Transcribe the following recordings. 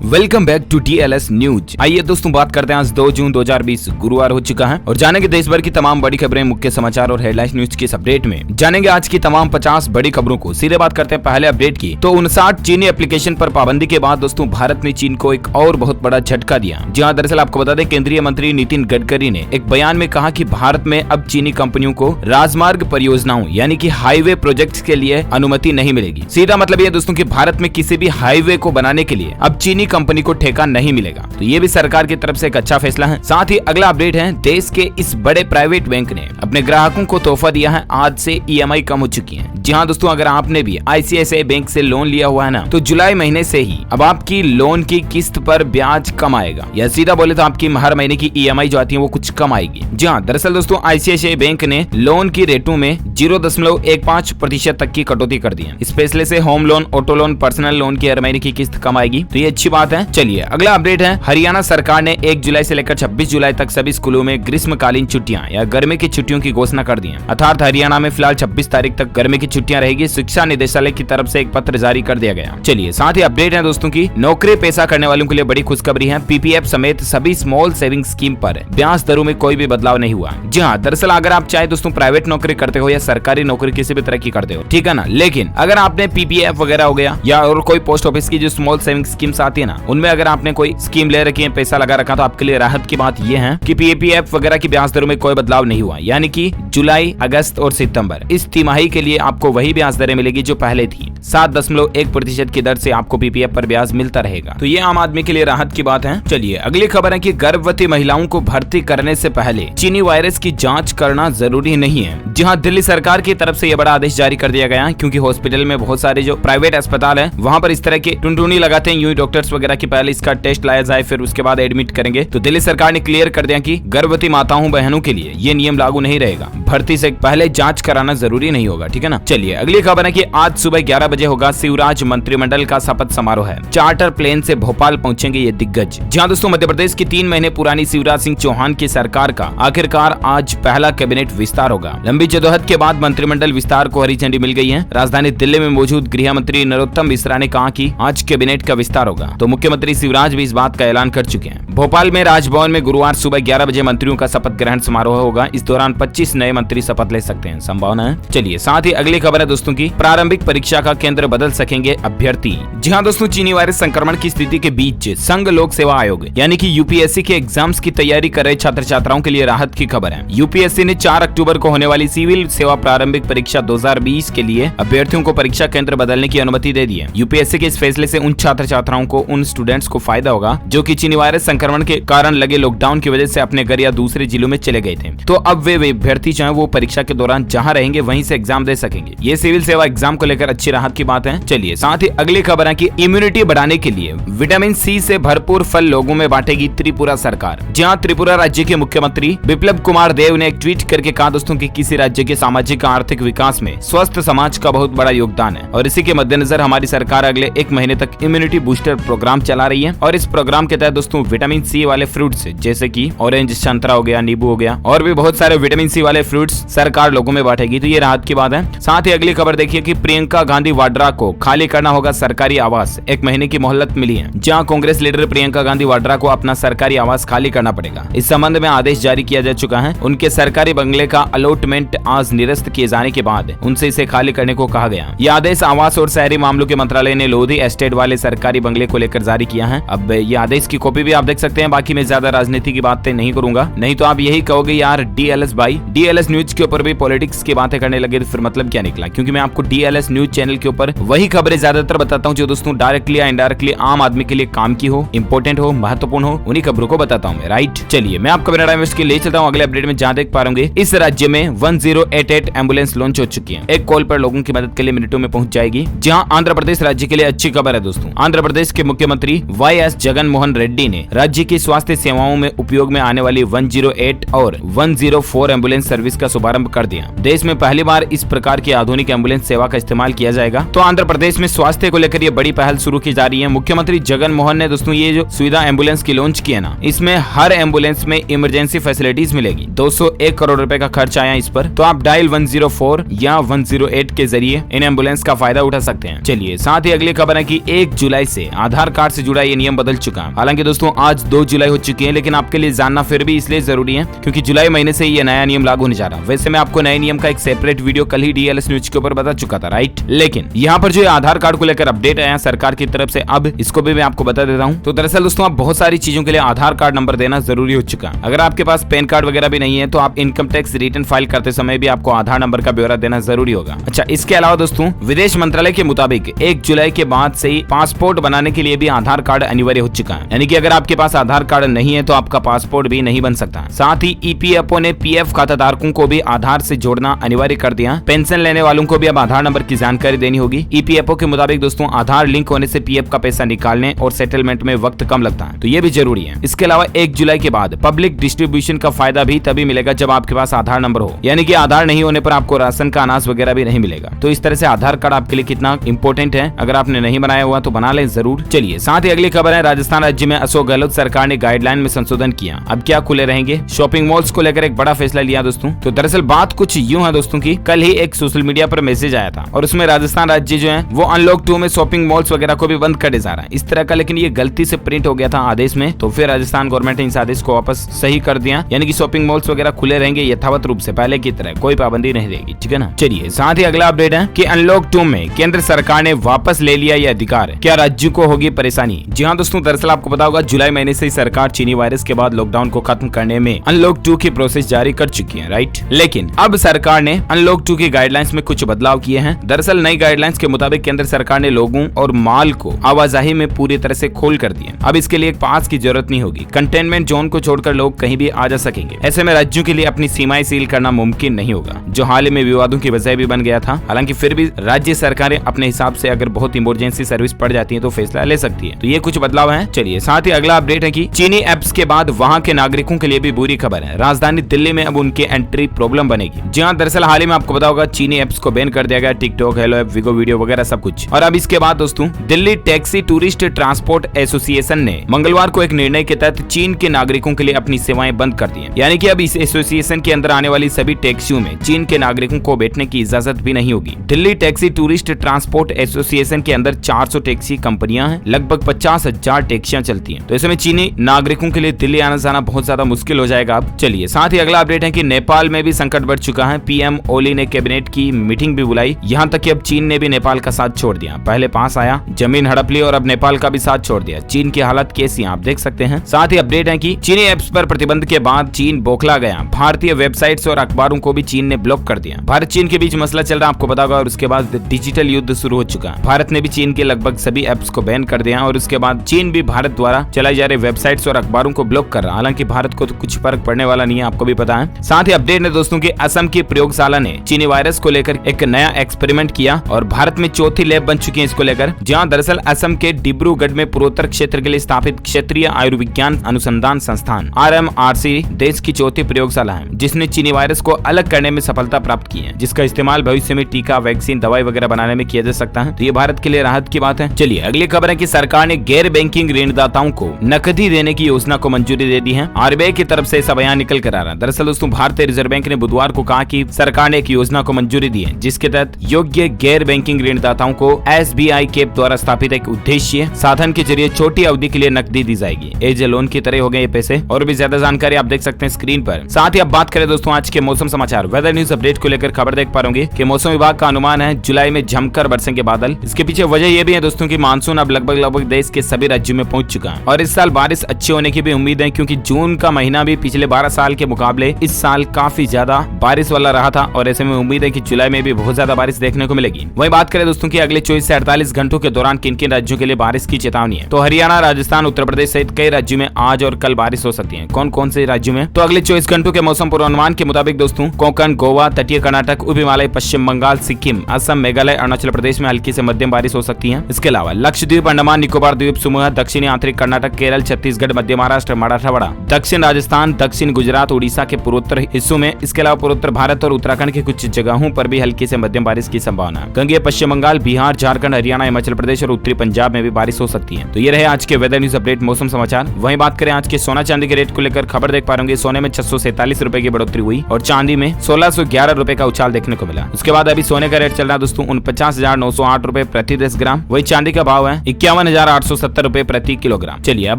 Welcome back to DLS news. आइए दोस्तों बात करते हैं आज 2 जून 2020 गुरुवार हो चुका है और जानेंगे देश भर की तमाम बड़ी खबरें, मुख्य समाचार और हेडलाइन न्यूज के इस अपडेट में जानेंगे आज की तमाम 50 बड़ी खबरों को। सीधे बात करते हैं पहले अपडेट की। तो 59 चीनी एप्लीकेशन पर पाबंदी के बाद दोस्तों भारत ने चीन को एक और बहुत बड़ा झटका दिया। जी हाँ, दरअसल आपको बता दें केंद्रीय मंत्री नितिन गडकरी ने एक बयान में कहा कि भारत में अब चीनी कंपनियों को राजमार्ग परियोजनाओं यानी कि हाईवे प्रोजेक्ट्स के लिए अनुमति नहीं मिलेगी। सीधा मतलब ये दोस्तों कि भारत में किसी भी हाईवे को बनाने के लिए अब चीनी कंपनी को ठेका नहीं मिलेगा। तो ये भी सरकार की तरफ से एक अच्छा फैसला है। साथ ही अगला अपडेट है, देश के इस बड़े प्राइवेट बैंक ने अपने ग्राहकों को तोहफा दिया है। आज से EMI कम हो चुकी है। जी हाँ दोस्तों, अगर आपने भी ICICI बैंक से लोन लिया हुआ है ना, तो जुलाई महीने से ही अब आपकी लोन की किस्त पर ब्याज कम आएगा, या सीधा बोले तो आपकी हर महीने की EMI जो आती है वो कुछ कम आएगी। जी हाँ, दरअसल दोस्तों ICICI बैंक ने लोन की रेटों में 0.15% तक की कटौती कर दी है। इस फैसले से home loan, auto loan, personal loan की हर महीने की किस्त कम आएगी, तो ये अच्छी बात है। चलिए अगला अपडेट है, हरियाणा सरकार ने 1 जुलाई से लेकर 26 जुलाई तक सभी स्कूलों में ग्रीष्मकालीन छुट्टियां या गर्मी की छुट्टियों की घोषणा कर दी है। अर्थात हरियाणा में फिलहाल 26 तारीख तक गर्मी की छुट्टियां रहेगी। शिक्षा निदेशालय की तरफ से एक पत्र जारी कर दिया गया। चलिए साथ ही अपडेट है दोस्तों की नौकरी पेशा करने वालों के लिए बड़ी खुशखबरी है। PPF समेत सभी स्मॉल सेविंग स्कीम पर ब्याज दरों में कोई भी बदलाव नहीं हुआ। जी हाँ, दरअसल अगर आप चाहे दोस्तों प्राइवेट नौकरी करते हो या सरकारी नौकरी किसी भी तरह की करते हो, ठीक है ना, लेकिन अगर आपने PPF वगैरह हो गया या और कोई पोस्ट ऑफिस की जो स्मॉल सेविंग स्कीम्स आती है ना, उनमें अगर आपने कोई स्कीम ले रखी है, पैसा लगा रखा, तो आपके लिए राहत की बात यह है कि PPF वगैरह की ब्याज दरों में कोई बदलाव नहीं हुआ। यानी कि जुलाई, अगस्त और सितंबर इस तिमाही के लिए आपको वही ब्याज दरें मिलेगी जो पहले थी। 7.1% की दर से आपको PPF पर ब्याज मिलता रहेगा। तो ये आम आदमी के लिए राहत की बात है। चलिए अगली खबर है कि गर्भवती महिलाओं को भर्ती करने से पहले चीनी वायरस की जांच करना जरूरी नहीं है। जी हाँ, दिल्ली सरकार की तरफ से यह बड़ा आदेश जारी कर दिया गया है, क्योंकि हॉस्पिटल में बहुत सारे जो प्राइवेट अस्पताल है वहाँ पर इस तरह के टुनटुनी लगाते हैं यूं डॉक्टर्स वगैरह की पहले इसका टेस्ट लाया जाए, फिर उसके बाद एडमिट करेंगे। तो दिल्ली सरकार ने क्लियर कर दिया कि गर्भवती माताओं बहनों के लिए ये नियम लागू नहीं रहेगा। भर्ती से पहले जांच कराना जरूरी नहीं होगा, ठीक है ना। चलिए अगली खबर है कि आज सुबह 11 बजे होगा शिवराज मंत्रिमंडल का शपथ समारोह है। चार्टर प्लेन से भोपाल पहुंचेंगे ये दिग्गज। जहां दोस्तों मध्य प्रदेश की 3 महीने पुरानी शिवराज सिंह चौहान की सरकार का आखिरकार आज पहला कैबिनेट विस्तार होगा। लंबी जदोजहद के बाद मंत्रिमंडल विस्तार को हरी झंडी मिल गई है। राजधानी दिल्ली में मौजूद गृह मंत्री नरोत्तम मिश्रा ने कहा कि आज कैबिनेट का विस्तार होगा, तो मुख्यमंत्री शिवराज भी इस बात का ऐलान कर चुके हैं। भोपाल में राजभवन में गुरुवार सुबह 11 बजे मंत्रियों का शपथ ग्रहण समारोह होगा। इस दौरान 25 नए मंत्री शपथ ले सकते हैं, संभावना है। चलिए साथ ही अगली खबर है दोस्तों की प्रारंभिक परीक्षा का केंद्र बदल सकेंगे अभ्यर्थी। जी हाँ दोस्तों, चीनी वायरस संक्रमण की स्थिति के बीच संघ लोक सेवा आयोग यानी कि UPSC के एग्जाम्स की तैयारी कर रहे छात्र छात्राओं के लिए राहत की खबर है। UPSC ने 4 अक्टूबर को होने वाली सिविल सेवा प्रारंभिक परीक्षा 2020 के लिए अभ्यर्थियों को परीक्षा केंद्र बदलने की अनुमति दे दी है। UPSC के इस फैसले से उन छात्र छात्राओं को, उन स्टूडेंट्स को फायदा होगा जो कि चीनी वायरस संक्रमण के कारण लगे लॉकडाउन की वजह से अपने घर या दूसरे जिलों में चले गए थे। तो अब वे अभ्यर्थी चाहे वो परीक्षा के दौरान जहां रहेंगे वहीं से एग्जाम दे सकेंगे। ये सिविल सेवा एग्जाम को लेकर अच्छी राहत की बात है। चलिए साथ ही अगली खबर है कि इम्यूनिटी बढ़ाने के लिए विटामिन C से भरपूर फल लोगों में बांटेगी त्रिपुरा सरकार। जहां त्रिपुरा राज्य के मुख्यमंत्री बिप्लब कुमार देव ने एक ट्वीट करके कहा दोस्तों कि किसी राज्य के सामाजिक आर्थिक विकास में स्वस्थ समाज का बहुत बड़ा योगदान है, और इसी के मद्देनजर हमारी सरकार अगले 1 महीने तक इम्यूनिटी बूस्टर प्रोग्राम चला रही है। और इस प्रोग्राम के तहत दोस्तों विटामिन C वाले फ्रूट्स जैसे कि ऑरेंज, संतरा हो गया, नींबू हो गया, और भी बहुत सारे विटामिन C वाले फ्रूट्स सरकार लोगों में बांटेगी। तो ये राहत की बात है। साथ ही अगली खबर देखिए कि प्रियंका गांधी वाड्रा को खाली करना होगा सरकारी आवास। 1 महीने की मोहलत मिली है, जहां कांग्रेस लीडर प्रियंका गांधी वाड्रा को अपना सरकारी आवास खाली करना पड़ेगा। इस संबंध में आदेश जारी किया जा चुका है। उनके सरकारी बंगले का अलॉटमेंट आज निरस्त किए जाने के बाद उनसे इसे खाली करने को कहा गया। यह आदेश आवास और शहरी मामलों के मंत्रालय ने लोधी एस्टेट वाले सरकारी बंगले को लेकर जारी किया है। अब ये आदेश की कॉपी भी आप देख सकते हैं। बाकी मैं ज्यादा राजनीति की बातें नहीं करूंगा, नहीं तो आप यही कहोगे यार DLS भाई DLS न्यूज के ऊपर भी पॉलिटिक्स की बातें करने लगे, तो फिर मतलब क्या निकला। क्योंकि मैं आपको DLS न्यूज चैनल के ऊपर वही खबरें ज्यादातर बताता हूँ जो दोस्तों डायरेक्टली या इनडायरेक्टली आम आदमी के लिए काम की हो, इंपोर्टेंट हो, महत्वपूर्ण हो, उन्हीं खबरों को बताता हूँ मैं, राइट। चलिए मैं आपको बिना के ले चलता हूँ अगले अपडेट में, जहाँ देख पा रहे इस राज्य में 1088 एम्बुलेंस लॉन्च हो चुकी है। एक कॉल पर लोगों की मदद के लिए मिनटों में पहुंच जाएगी। जहां आंध्र प्रदेश राज्य के लिए अच्छी खबर है दोस्तों। आंध्र प्रदेश के मुख्यमंत्री YS जगन मोहन मोहन रेड्डी ने राज्य की स्वास्थ्य सेवाओं में उपयोग में आने वाली 108 और 104 एम्बुलेंस सर्विस का शुभारंभ कर दिया। देश में पहली बार इस प्रकार की आधुनिक एम्बुलेंस सेवा का इस्तेमाल किया जाएगा। तो आंध्र प्रदेश में स्वास्थ्य को लेकर ये बड़ी पहल शुरू की जा रही है। मुख्यमंत्री जगन मोहन ने दोस्तों ये जो सुविधा एम्बुलेंस की लॉन्च की है ना, इसमें हर एम्बुलेंस में इमरजेंसी फैसिलिटीज मिलेगी। 201 करोड़ रुपए का खर्च आया इस पर। तो आप डायल 104 या 108 के जरिए इन एम्बुलेंस का फायदा उठा सकते हैं। चलिए साथ ही अगली खबर है कि 1 जुलाई से आधार कार्ड से जुड़ा ये नियम बदल चुका है। हालांकि दोस्तों आज 2 जुलाई हो चुकी है, लेकिन आपके लिए जानना फिर भी इसलिए जरूरी है क्योंकि जुलाई महीने से ये नया नियम लागू होने जा रहा है। वैसे मैं आपको नए नियम का एक सेपरेट वीडियो कल ही DLS न्यूज के ऊपर बता चुका था, राइट। लेकिन यहाँ पर जो आधार कार्ड को लेकर अपडेट आया सरकार की तरफ से, अब इसको भी मैं आपको बता देता हूँ। तो दरअसल दोस्तों अब बहुत सारी चीजों के लिए आधार कार्ड नंबर देना जरूरी हो चुका है। अगर आपके पास पैन कार्ड वगैरह भी नहीं है तो आप इनकम टैक्स रिटर्न फाइल करते समय भी आपको आधार नंबर का ब्यौरा देना जरूरी होगा। अच्छा, इसके अलावा दोस्तों विदेश मंत्रालय के मुताबिक 1 जुलाई के बाद से ही पासपोर्ट बनाने के लिए भी आधार कार्ड अनिवार्य हो चुका है। यानी कि अगर आपके पास आधार कार्ड नहीं है तो आपका पासपोर्ट भी नहीं बन सकता। साथ ही EPFO ने PF खाताधारकों को भी आधार से जोड़ना अनिवार्य कर दिया। पेंशन लेने वालों को भी अब आधार नंबर की जानकारी देनी होगी। EPFO के मुताबिक दोस्तों आधार लिंक होने से PF का पैसा निकालने और सेटलमेंट में वक्त कम लगता है, तो ये भी जरूरी है। इसके अलावा 1 जुलाई के बाद पब्लिक डिस्ट्रीब्यूशन का फायदा भी तभी मिलेगा जब आपके पास आधार नंबर हो। यानी कि आधार नहीं होने पर आपको राशन का अनाज वगैरह भी नहीं मिलेगा। तो इस तरह से आधार कार्ड आपके लिए कितना इंपॉर्टेंट है, अगर आपने नहीं बनाया हुआ तो बना लें जरूर। चलिए साथ ही अगली खबर है, राजस्थान राज्य में अशोक गहलोत सरकार ने गाइडलाइन में संशोधन किया। अब क्या खुले रहेंगे? शॉपिंग मॉल्स को लेकर एक बड़ा फैसला लिया दोस्तों। तो दरअसल बात कुछ यूं है दोस्तों की, कल ही एक सोशल मीडिया पर मैसेज आया था और उसमें राजस्थान राज्य जो है वो अनलॉक 2 में शॉपिंग मॉल्स वगैरह को भी बंद करे जा रहा है इस तरह का, लेकिन ये गलती से प्रिंट हो गया था आदेश में। तो फिर राजस्थान गवर्नमेंट ने इस आदेश को वापस सही कर दिया, यानी कि शॉपिंग मॉल्स वगैरह खुले रहेंगे यथावत रूप से पहले की तरह, कोई पाबंदी नहीं रहेगी, ठीक है ना। चलिए साथ ही अगला अपडेट है कि अनलॉक 2 में केंद्र सरकार ने वापस ले लिया ये अधिकार, क्या राज्यों को होगी परेशानी? जी हाँ दोस्तों, दरअसल आपको पता होगा जुलाई महीने से सरकार चीनी वायरस के बाद लॉकडाउन को खत्म करने में अनलॉक 2 की प्रोसेस जारी कर चुकी है, राइट। लेकिन अब सरकार ने अनलॉक 2 की गाइडलाइंस में कुछ बदलाव किए हैं। दरअसल नई गाइडलाइंस के मुताबिक केंद्र सरकार ने लोगों और माल को आवाजाही में पूरी तरह से खोल कर दिया। अब इसके लिए एक पास की जरूरत नहीं होगी। कंटेनमेंट जोन को छोड़कर लोग कहीं भी आ जा सकेंगे। ऐसे में राज्यों के लिए अपनी सीमाएं सील करना मुमकिन नहीं होगा, जो हाल ही में विवादों की वजह भी बन गया था। हालांकि फिर भी राज्य सरकारें अपने हिसाब से अगर बहुत इमरजेंसी सर्विस पड़ जाती है तो फैसला ले सकती है। तो ये कुछ बदलाव है। चलिए साथ ही अगला अपडेट है कि चीनी एप्स के बाद वहां के नागरिकों के लिए भी बुरी खबर है। राजधानी दिल्ली में अब उनके एंट्री प्रॉब्लम बनेगी। जी हाँ, दरअसल हाल ही में आपको पता होगा चीनी एप्स को बैन कर दिया गया, टिकटॉक, हेलो ऐप, विगो वीडियो वगैरह सब कुछ। और अब इसके बाद दोस्तों Delhi taxi tourist transport association ने मंगलवार को एक निर्णय के तहत चीन के नागरिकों के लिए अपनी सेवाएं बंद कर दी हैं। यानी कि अब इस एसोसिएशन के अंदर आने वाली सभी टैक्सियों में चीन के नागरिकों को बैठने की इजाजत भी नहीं होगी। Delhi taxi tourist transport association के अंदर 400 टैक्सी कंपनियां हैं, लगभग 50,000 टैक्सियां चलती हैं। तो ऐसे में चीनी नागरिकों के लिए दिल्ली आना जाना बहुत ज्यादा मुश्किल हो जाएगा अब। चलिए साथ ही अगला अपडेट है कि नेपाल में भी संकट बढ़ चुका है। पीएम ओली ने कैबिनेट की मीटिंग भी बुलाई, यहाँ तक कि अब चीन ने भी नेपाल का साथ छोड़ दिया। पहले पास आया, जमीन हड़प ली और अब नेपाल का भी साथ छोड़ दिया। चीन की हालत कैसी आप देख सकते हैं। साथ ही अपडेट है कि चीनी एप्स पर प्रतिबंध के बाद चीन बौखला गया। भारतीय वेबसाइट्स और अखबारों को भी चीन ने ब्लॉक कर दिया। भारत चीन के बीच मसला चल रहा आपको पता होगा, और उसके बाद डिजिटल युद्ध शुरू हो चुका है। भारत ने भी चीन के लगभग सभी एप्स को बैन कर दिया और उसके बाद चीन भी भारत द्वारा चलाई जा रही वेबसाइट्स और अखबारों को ब्लॉक कर रहा। हालांकि भारत को तो कुछ फर्क पड़ने वाला नहीं है, आपको भी पता है। साथ ही अपडेट है दोस्तों की असम की प्रयोगशाला ने चीनी वायरस को लेकर एक नया एक्सपेरिमेंट किया और भारत में चौथी लैब बन चुकी है इसको लेकर। जहां दरअसल असम के डिब्रूगढ़ में पूर्वोत्तर क्षेत्र के लिए स्थापित क्षेत्रीय आयुर्विज्ञान अनुसंधान संस्थान RMRC देश की चौथी प्रयोगशाला है, जिसने चीनी वायरस को अलग करने में सफलता प्राप्त की है, जिसका इस्तेमाल भविष्य में टीका, वैक्सीन, दवाई वगैरह बनाने में किया जा सकता है। तो ये भारत के लिए राहत की बात है। चलिए अगली खबर है कि सरकार ने गैर बैंकिंग ऋणदाताओं को नकदी देने की योजना को मंजूरी दे दी है। RBI की तरफ से ऐसा बयान निकल कर आ रहा है। दरअसल दोस्तों भारतीय रिजर्व बैंक ने बुधवार को कहा कि सरकार ने एक योजना को मंजूरी दी है, जिसके तहत योग्य गैर बैंकिंग ऋणदाताओं को SBI कैप द्वारा स्थापित एक उद्देश्य साधन के जरिए छोटी अवधि के लिए नकदी दी जाएगी। एज ए लोन की तरह हो गए ये पैसे। और भी ज्यादा जानकारी आप देख सकते हैं स्क्रीन पर। साथ ही अब बात करें दोस्तों आज के मौसम समाचार वेदर न्यूज अपडेट को लेकर खबर देख पा रहे होंगे कि मौसम विभाग का अनुमान है जुलाई में जमकर बरसेंगे बादल। इसके पीछे वजह यह भी है दोस्तों की मानसून अब लगभग देश के सभी राज्यों में पहुंच चुका है और इस साल बारिश अच्छी होने की भी उम्मीद है, क्योंकि जून का महीना भी पिछले 12 साल के मुकाबले इस साल काफी ज्यादा बारिश वाला रहा था और ऐसे में उम्मीद है कि जुलाई में भी बहुत ज्यादा बारिश देखने को मिलेगी। वहीं बात करें दोस्तों की अगले 24 से 48 घंटों के दौरान किन किन राज्यों के लिए बारिश की चेतावनी है, तो हरियाणा, राजस्थान, उत्तर प्रदेश सहित कई राज्यों में आज और कल बारिश हो सकती है। कौन कौन से राज्यों में, तो अगले 24 घंटों के मौसम पूर्वानुमान के मुताबिक दोस्तों कोंकण, गोवा, तटीय कर्नाटक, उप हिमालय, पश्चिम बंगाल, सिक्किम, असम, मेघालय, अरुणाचल प्रदेश में हल्की से मध्यम बारिश हो सकती है। इसके अलावा लक्षद्वीप, अंडमान निकोबार द्वीप समूह, दक्षिणी उत्तरांतरिक कर्नाटक, केरल, छत्तीसगढ़, मध्य महाराष्ट्र, मराठवाड़ा, दक्षिण राजस्थान, दक्षिण गुजरात, उड़ीसा के पूर्वोत्तर हिस्सों में, इसके अलावा पूर्वोत्तर भारत और उत्तराखंड के कुछ जगहों पर भी हल्की से मध्यम बारिश की संभावना है। गंगे पश्चिम बंगाल, बिहार, झारखंड, हरियाणा, हिमाचल प्रदेश और उत्तरी पंजाब में भी बारिश हो सकती है। तो ये रहे आज के वेदर न्यूज अपडेट, मौसम समाचार। वहीं बात करें आज के सोना चांदी के रेट को लेकर, खबर देख पा रहे होंगे सोने में 647 रुपए की बढ़ोतरी हुई और चांदी में 1611 रुपए का उछाल देखने को मिला। उसके बाद अभी सोने का रेट चल रहा है दोस्तों 49,908 रुपए प्रति 10 ग्राम। वही चांदी का भाव है 51,870 रुपए प्रति किलोग्राम। चलिए अब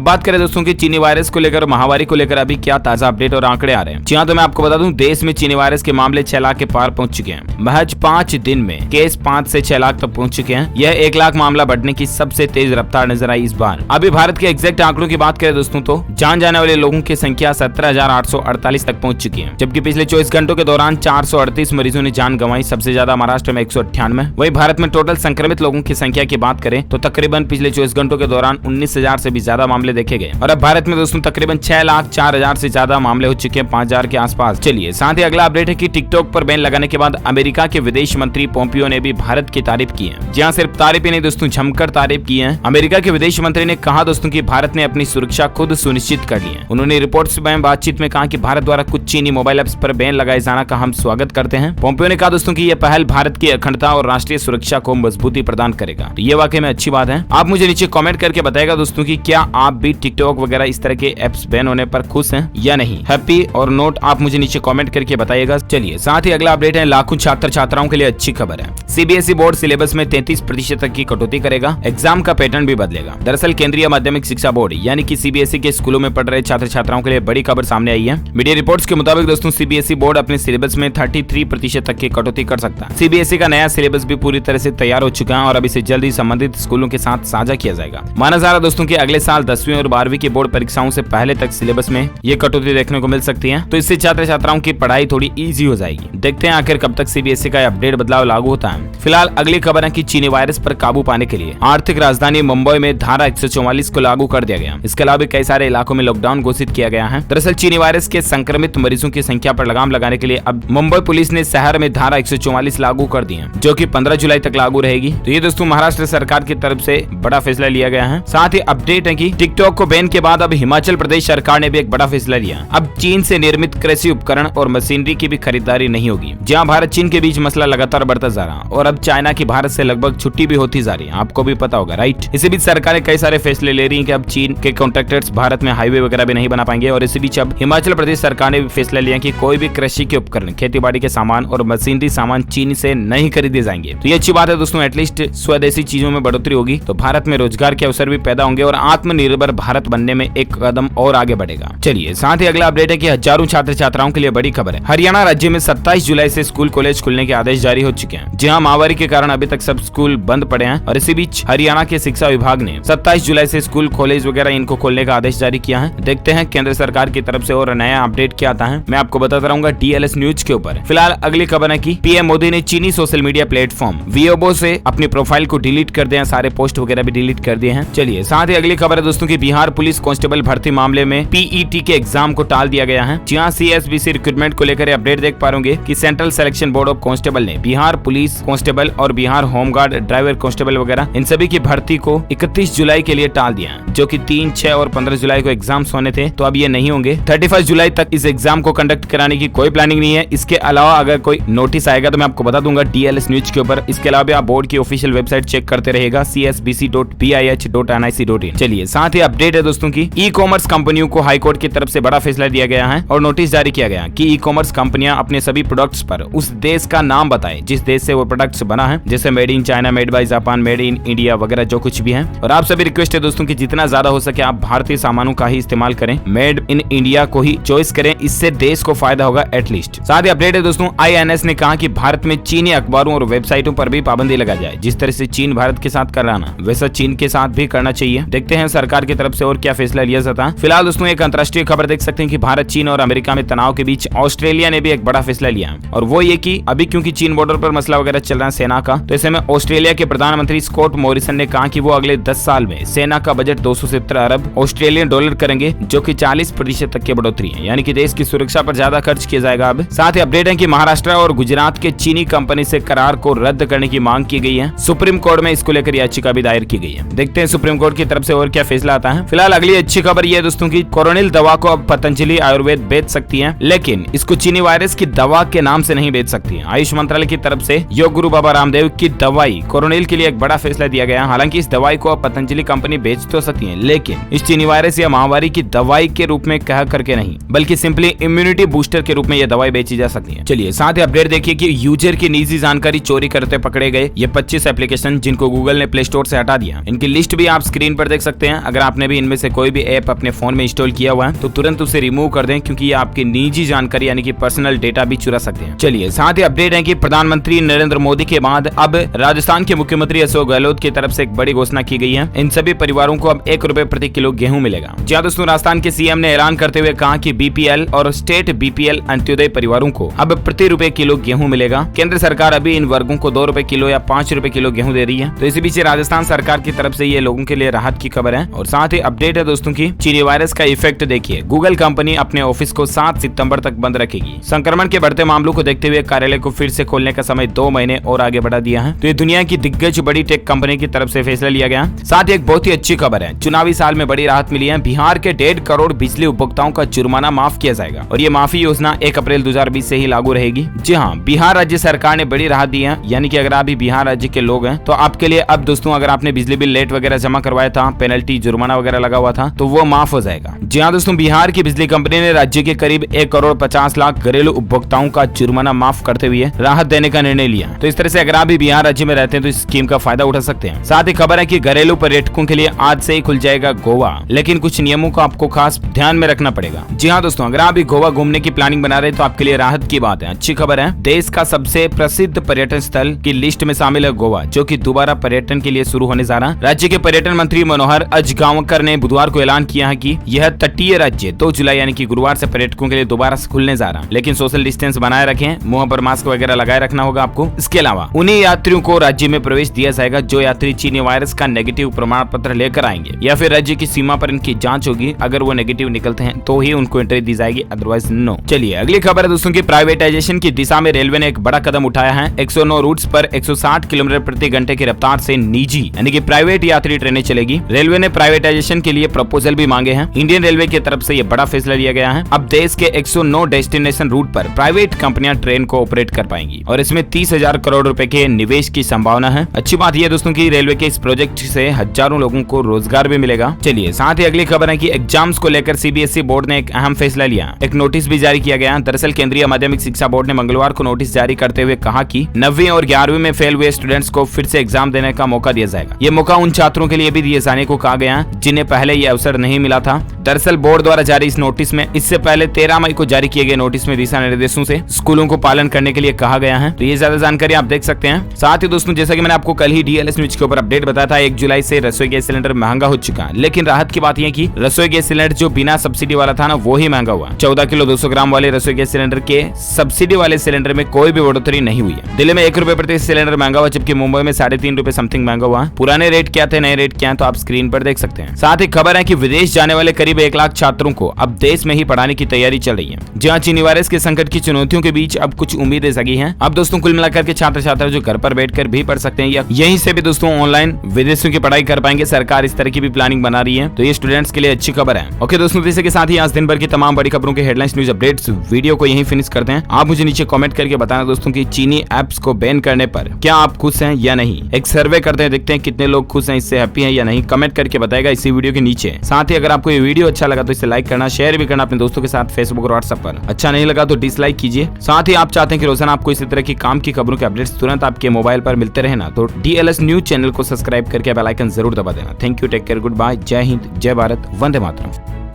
बात करें दोस्तों की चीनी वायरस को लेकर, महामारी को लेकर अभी क्या ताजा अपडेट और आंकड़े आ रहे हैं। जी हाँ, तो मैं आपको बता दूं देश में चीनी वायरस के मामले 6 लाख के पार पहुंच चुके हैं। महज 5 दिन में केस 5 से 6 लाख तक पहुंच चुके हैं। यह 1 लाख मामला बढ़ने की सबसे तेज रफ्तार नजर आई इस बार। अभी भारत के एग्जैक्ट आंकड़ों की बात करें दोस्तों तो जान जाने वाले लोगों की संख्या 17,848 तक पहुंच चुकी है, जबकि पिछले 24 घंटों के दौरान 438 मरीजों ने जान गंवाई। सबसे ज्यादा महाराष्ट्र में 198। वही भारत में टोटल संक्रमित लोगों की संख्या की बात करें तो तकरीबन पिछले 24 घंटों के दौरान 19,000 से भी ज्यादा मामले देखे गए और अब भारत में दोस्तों तकरीबन 6,04,000 से ज्यादा मामले हो चुके हैं, 5,000 के आसपास। चलिए साथ ही अगला अपडेट है कि टिकटॉक पर बैन लगाने के बाद अमेरिका के विदेश मंत्री पोम्पियो ने भी भारत की तारीफ की है। जी हां, सिर्फ तारीफ ही नहीं दोस्तों, जमकर तारीफ की है। अमेरिका के विदेश मंत्री ने कहा दोस्तों कि भारत ने अपनी सुरक्षा खुद सुनिश्चित कर ली है। उन्होंने रिपोर्ट्स में बातचीत में कहा कि भारत द्वारा कुछ चीनी मोबाइल ऐप्स पर बैन लगाए जाना का हम स्वागत करते हैं। पोम्पियो ने कहा दोस्तों कि यह पहल भारत की अखंडता और राष्ट्रीय सुरक्षा को मजबूती प्रदान करेगा। तो ये वाकई में अच्छी बात है। आप मुझे नीचे कमेंट करके बताएगा दोस्तों कि क्या आप भी टिकटॉक वगैरह इस तरह के ऐप्स बैन होने पर खुश हैं या नहीं। हैप्पी और नोट आप मुझे नीचे कमेंट करके बताइएगा। चलिए साथ ही अगला अपडेट है, लाखों छात्र छात्राओं के लिए अच्छी खबर है। सीबीएसई बोर्ड सिलेबस में 33% तक की कटौती करेगा। एग्जाम का पैटर्न भी बदलेगा। दरअसल केंद्रीय माध्यमिक शिक्षा बोर्ड यानी कि सीबीएसई के स्कूलों में पढ़ रहे छात्र छात्राओं के लिए बड़ी खबर सामने आई है। मीडिया रिपोर्ट्स के मुताबिक दोस्तों सीबीएसई बोर्ड अपने सिलेबस में 33% तक की कटौती कर सकता है। सीबीएसई का नया सिलेबस भी पूरी तरह से तैयार हो चुका है और अब इसे जल्द ही संबंधित स्कूलों के साथ साझा किया जाएगा। माना जा रहा दोस्तों कि अगले साल 10वीं और 12वीं की बोर्ड परीक्षाओं से पहले तक सिलेबस में ये कटौती देखने को मिल सकती है। तो इससे छात्र छात्राओं की पढ़ाई थोड़ी इजी हो जाएगी। देखते हैं आखिर कब तक सीबीएसई का अपडेट बदलाव लागू होता है। फिलहाल अगली खबर है कि चीनी वायरस पर काबू पाने के लिए आर्थिक राजधानी मुंबई में धारा 144 को लागू कर दिया गया। इसके अलावा कई सारे इलाकों में लॉकडाउन घोषित किया गया है। दरअसल चीनी वायरस के संक्रमित मरीजों की संख्या पर लगाम लगाने के लिए अब मुंबई पुलिस ने शहर में धारा 144 लागू कर दी है, जो कि 15 जुलाई तक लागू रहेगी। तो ये दोस्तों महाराष्ट्र सरकार की तरफ से बड़ा फैसला लिया गया है। साथ ही अपडेट है कि टिकटॉक को बैन के बाद अब हिमाचल प्रदेश सरकार ने भी एक बड़ा फैसला लिया। अब चीन से निर्मित कृषि उपकरण और मशीनरी की भी खरीदारी नहीं होगी। जहाँ भारत चीन के बीच मसला लगातार बढ़ता जा रहा और अब चाइना की भारत से लगभग छुट्टी भी होती जा रही है, आपको भी पता होगा राइट। इसी बीच सरकारें कई सारे फैसले ले रही है कि अब चीन के कॉन्ट्रैक्टर्स भारत में हाईवे वगैरह भी नहीं बना पाएंगे। और इसी बीच अब हिमाचल प्रदेश सरकार ने भी फैसला लिया कि कोई भी कृषि के उपकरण, खेती बाड़ी के सामान और मशीनरी सामान चीन से नहीं खरीदे जाएंगे। तो ये अच्छी बात है दोस्तों, एटलीस्ट स्वदेशी चीजों में बढ़ोतरी होगी तो भारत में रोजगार के अवसर भी पैदा होंगे और आत्मनिर्भर भारत बनने में एक कदम और आगे बढ़ेगा। चलिए साथ ही अगला अपडेट है कि हजारों छात्र छात्राओं के लिए बड़ी खबर है। हरियाणा राज्य में 27 जुलाई से स्कूल कॉलेज खुलने के आदेश जारी हो चुके हैं। जी हाँ, महामारी के कारण अभी तक सब स्कूल बंद पड़े हैं और इसी बीच हरियाणा के शिक्षा विभाग ने 27 जुलाई से स्कूल कॉलेज वगैरह इनको खोलने का आदेश जारी किया है। देखते हैं केंद्र सरकार की तरफ से और नया अपडेट क्या आता है, मैं आपको बताता रहूंगा DLS न्यूज के ऊपर। फिलहाल अगली खबर है कि पीएम मोदी ने चीनी सोशल मीडिया प्लेटफॉर्म Weibo से अपनी प्रोफाइल को डिलीट कर दिया, सारे पोस्ट वगैरह भी डिलीट कर दिए हैं। चलिए साथ ही अगली खबर है दोस्तों की बिहार पुलिस कांस्टेबल भर्ती मामले में PET के एग्जाम को टाल दिया गया है। जहां CSBC रिक्रूटमेंट को लेकर अपडेट देख पा रहे कि central selection board of constable ने बिहार पुलिस कांस्टेबल और बिहार होमगार्ड ड्राइवर कांस्टेबल वगैरह इन सभी की भर्ती को 31 जुलाई के लिए टाल दिया, जो कि 3, 6 और 15 जुलाई को एग्जाम्स होने थे, तो अब ये नहीं होंगे। 31 जुलाई तक इस एग्जाम को कंडक्ट कराने की कोई प्लानिंग नहीं है। इसके अलावा अगर कोई नोटिस आएगा तो मैं आपको बता दूंगा DLS न्यूज के ऊपर। इसके अलावा आप बोर्ड की ऑफिशियल वेबसाइट चेक करते रहेगा csbc.bih.nic.in। चलिए साथ ही अपडेट है दोस्तों की ई-कॉमर्स कंपनियों को हाईकोर्ट की तरफ से बड़ा फैसला दिया गया है और नोटिस जारी किया गया कि ई-कॉमर्स कंपनियां अपने सभी प्रोडक्ट्स पर उस देश का नाम बताएं जिस देश से वो प्रोडक्ट्स बना है, जैसे made in China, made by Japan, made in India वगैरह जो कुछ भी है। और आप सभी रिक्वेस्ट है दोस्तों की जितना ज्यादा हो सके आप भारतीय सामानों का ही इस्तेमाल करें, मेड इन इंडिया को ही चॉइस करें, इससे देश को फायदा होगा एटलीस्ट। साथ ही अपडेट है दोस्तों INS ने कहा कि भारत में चीनी अखबारों और वेबसाइटों पर भी पाबंदी लगा जाए। जिस तरह से चीन भारत के साथ कर रहा ना, वैसा चीन के साथ भी करना चाहिए। देखते हैं सरकार की तरफ से और क्या फैसला लिया जाता है। फिलहाल दोस्तों एक अंतर्राष्ट्रीय खबर देख सकते हैं कि भारत, चीन और अमेरिका में तनाव के बीच ऑस्ट्रेलिया ने भी एक बड़ा फैसला लिया और वो ये कि अभी क्योंकि चीन बॉर्डर पर मसला वगैरह चल रहा है सेना का, तो ऐसे में ऑस्ट्रेलिया के प्रधानमंत्री स्कॉट मॉरिसन ने कहा कि वो अगले 10 साल में सेना का बजट 270 अरब ऑस्ट्रेलियन डॉलर करेंगे, जो कि 40% तक की बढ़ोतरी है, यानी कि देश की सुरक्षा पर ज्यादा खर्च किया जाएगा। अब साथ ही अपडेट है कि महाराष्ट्र और गुजरात के चीनी कंपनी से करार को रद्द करने की मांग की गई है। सुप्रीम कोर्ट में इसको लेकर याचिका भी दायर की गई है। देखते हैं सुप्रीम कोर्ट की तरफ से से और क्या फैसला आता है। फिलहाल अगली अच्छी खबर ये है दोस्तों की कोरोनिल दवा को अब पतंजलि आयुर्वेद बेच सकती है, लेकिन इसको चीनी वायरस की दवा के नाम से नहीं बेच सकती है। आयुष मंत्रालय की तरफ से योग गुरु बाबा रामदेव की दवाई कोरोनिल के लिए एक बड़ा फैसला दिया गया। हालांकि इस दवाई को अब पतंजलि कंपनी बेच तो सकती है, लेकिन इस चीनी वायरस या महामारी की दवाई के रूप में कह करके नहीं, बल्कि सिंपली इम्यूनिटी बूस्टर के रूप में यह दवाई बेची जा सकती है। चलिए साथ ही अपडेट देखिए कि यूजर की निजी जानकारी चोरी करते पकड़े गए ये 25 एप्लीकेशन जिनको गूगल ने प्ले स्टोर से हटा दिया। इनकी लिस्ट भी आप स्क्रीन पर देख सकते हैं। अगर आपने भी इनमें से कोई भी ऐप अपने फोन में इंस्टॉल किया हुआ है तो तुरंत उसे रिमूव कर दें, क्योंकि ये आपकी निजी जानकारी यानी कि पर्सनल डेटा भी चुरा सकते हैं। चलिए साथ ही अपडेट है कि प्रधानमंत्री नरेंद्र मोदी के बाद अब राजस्थान के मुख्यमंत्री अशोक गहलोत की तरफ से एक बड़ी घोषणा की गई है। इन सभी परिवारों को अब 1 रुपए प्रति किलो गेहूं मिलेगा। जी हां दोस्तों, राजस्थान के सीएम ने ऐलान करते हुए कहा कि बीपीएल और स्टेट बीपीएल अंत्योदय परिवारों को अब प्रति रुपए किलो गेहूं मिलेगा। केंद्र सरकार अभी इन वर्गों को 2 रुपए किलो या 5 रुपए किलो गेहूं दे रही है। तो इसी बीच राजस्थान सरकार की तरफ से ये लोगों के लिए राहत की खबर है। और साथ ही अपडेट है दोस्तों की चीनी वायरस का इफेक्ट देखिए। गूगल कंपनी अपने ऑफिस को 7 सितंबर तक बंद रखेगी। संक्रमण के बढ़ते मामलों को देखते हुए कार्यालय को फिर से खोलने का समय 2 महीने और आगे बढ़ा दिया है। तो ये दुनिया की दिग्गज बड़ी टेक कंपनी की तरफ से फैसला लिया गया। साथ ही एक बहुत ही अच्छी खबर है, चुनावी साल में बड़ी राहत मिली है। बिहार के 1.5 करोड़ बिजली उपभोक्ताओं का जुर्माना माफ किया जाएगा और ये माफी योजना 1 अप्रैल 2020 से ही लागू रहेगी। जी हाँ, बिहार राज्य सरकार ने बड़ी राहत दी है। यानी कि अगर आप भी बिहार राज्य के लोग हैं तो आपके लिए अब दोस्तों अगर आपने बिजली बिल लेट वगैरह जमा करवाया था, पेनल्टी जुर्माना वगैरह लगा हुआ था, तो वो माफ हो जाएगा। जी हाँ दोस्तों, बिहार की बिजली कंपनी ने राज्य के करीब 1 करोड़ 50 लाख घरेलू उपभोक्ताओं का जुर्माना माफ करते हुए राहत देने का निर्णय लिया। तो इस तरह से अगर आप भी बिहार राज्य में रहते हैं तो इस स्कीम का फायदा उठा सकते हैं। साथ ही खबर है कि घरेलू पर्यटकों के लिए आज से ही खुल जाएगा गोवा, लेकिन कुछ नियमों को आपको खास ध्यान में रखना पड़ेगा। जी हाँ दोस्तों, अगर आप भी गोवा घूमने की प्लानिंग बना रहे हैं तो आपके लिए राहत की बात है। अच्छी खबर है, देश का सबसे प्रसिद्ध पर्यटन स्थल की लिस्ट में शामिल है गोवा, जो कि दोबारा पर्यटन के लिए शुरू होने जा रहा है। राज्य के पर्यटन मंत्री मनोहर अजगांवकर ने बुधवार को ऐलान किया है कि यह तटीय राज्य 2 जुलाई यानी कि गुरुवार से पर्यटकों के लिए दोबारा से खुलने जा रहा है। लेकिन सोशल डिस्टेंस बनाए रखें, मुंह पर मास्क वगैरह लगाए रखना होगा आपको। इसके अलावा उन्हीं यात्रियों को राज्य में प्रवेश दिया जाएगा जो यात्री चीनी वायरस का नेगेटिव प्रमाण पत्र लेकर आएंगे, या फिर राज्य की सीमा पर इनकी जांच होगी। अगर वो नेगेटिव निकलते हैं तो ही उनको एंट्री दी जाएगी, अदरवाइज नो। चलिए अगली खबर है दोस्तों की प्राइवेटाइजेशन की दिशा में रेलवे ने एक बड़ा कदम उठाया है। 109 रूट्स पर 160 किलोमीटर प्रति घंटे की रफ्तार से निजी यानी कि प्राइवेट यात्री ट्रेनें चलेगी। रेलवे ने प्राइवेटाइजेशन के लिए प्रपोजल भी मांगे हैं। इंडियन रेलवे की तरफ से ये बड़ा फैसला लिया गया है। अब देश के 109 डेस्टिनेशन रूट पर प्राइवेट कंपनियां ट्रेन को ऑपरेट कर पाएंगी और इसमें 30,000 करोड़ रुपए के निवेश की संभावना है। अच्छी बात यह दोस्तों की रेलवे के इस प्रोजेक्ट से हजारों लोगों को रोजगार भी मिलेगा। चलिए साथ ही अगली खबर है कि एग्जाम्स को लेकर सीबीएसई बोर्ड ने एक अहम फैसला लिया। एक नोटिस भी जारी किया गया। दरअसल केंद्रीय माध्यमिक शिक्षा बोर्ड ने मंगलवार को नोटिस जारी करते हुए कहा कि 9वीं और 11वीं में फेल हुए स्टूडेंट्स को फिर से एग्जाम देने का मौका दिया जाएगा। ये मौका उन छात्रों के लिए भी दिए जाने को कहा गया जिन्हें पहले ये अवसर नहीं मिला था। दरअसल बोर्ड द्वारा जारी इस नोटिस में इससे पहले 13 मई को जारी किए गए नोटिस में दिशा निर्देशों से स्कूलों को पालन करने के लिए कहा गया है। तो ये ज्यादा जानकारी आप देख सकते हैं। साथ ही दोस्तों जैसा कि मैंने आपको कल ही डीएलएस न्यूज के ऊपर अपडेट बताया था, 1 जुलाई से रसोई गैस सिलेंडर महंगा हो चुका है। लेकिन राहत की बात यह कि रसोई गैस सिलेंडर जो बिना सब्सिडी वाला था ना, वो ही महंगा हुआ। 14 किलो 200 ग्राम वाले रसोई गैस सिलेंडर के सब्सिडी वाले सिलेंडर में कोई भी बढ़ोतरी नहीं हुई है। दिल्ली में 1 रुपए प्रति सिलेंडर महंगा हुआ, जबकि मुंबई में 3.5 रुपए समथिंग महंगा हुआ। पुराने रेट क्या थे, नए रेट क्या है, तो आप स्क्रीन पर देख सकते हैं। साथ ही खबर है कि विदेश जाने वाले करीब 1 लाख छात्रों को अब देश में ही पढ़ाने की तैयारी चल रही है। जहां चीनी वायरस के संकट की चुनौतियों के बीच अब कुछ उम्मीदें जगी हैं। अब दोस्तों कुल मिलाकर के छात्र छात्रा जो घर पर बैठकर भी पढ़ सकते हैं या यहीं से भी दोस्तों ऑनलाइन विदेशों की पढ़ाई कर पाएंगे। सरकार इस तरह की भी प्लानिंग बना रही है, तो ये स्टूडेंट्स के लिए अच्छी खबर है। ओके दोस्तों, इसी के साथ ही आज दिन भर की तमाम बड़ी खबरों के हेडलाइंस न्यूज अपडेट्स वीडियो को यहीं फिनिश करते हैं। आप मुझे नीचे कमेंट करके बताना दोस्तों की चीनी एप्स को बैन करने पर क्या आप खुश हैं या नहीं। एक सर्वे करते हैं, देखते हैं कितने लोग खुश हैं, इससे हैप्पी हैं या नहीं। कमेंट करके बताएगा इसी वीडियो के नीचे। साथ ही अगर आपको ये वीडियो अच्छा लगा तो इसे लाइक करना, शेयर भी करना अपने दोस्तों के साथ फेसबुक और व्हाट्सएप पर। अच्छा नहीं लगा तो डिसलाइक कीजिए। साथ ही आप चाहते हैं कि रोजाना आपको इसी तरह की काम की खबरों के अपडेट्स तुरंत आपके मोबाइल पर मिलते रहे ना, तो डीएलएस न्यूज चैनल को सब्सक्राइब करके बेल आइकन जरूर दबा देना। Thank you, take care, good bye, जय हिंद, जय भारत, वंदे मातरम।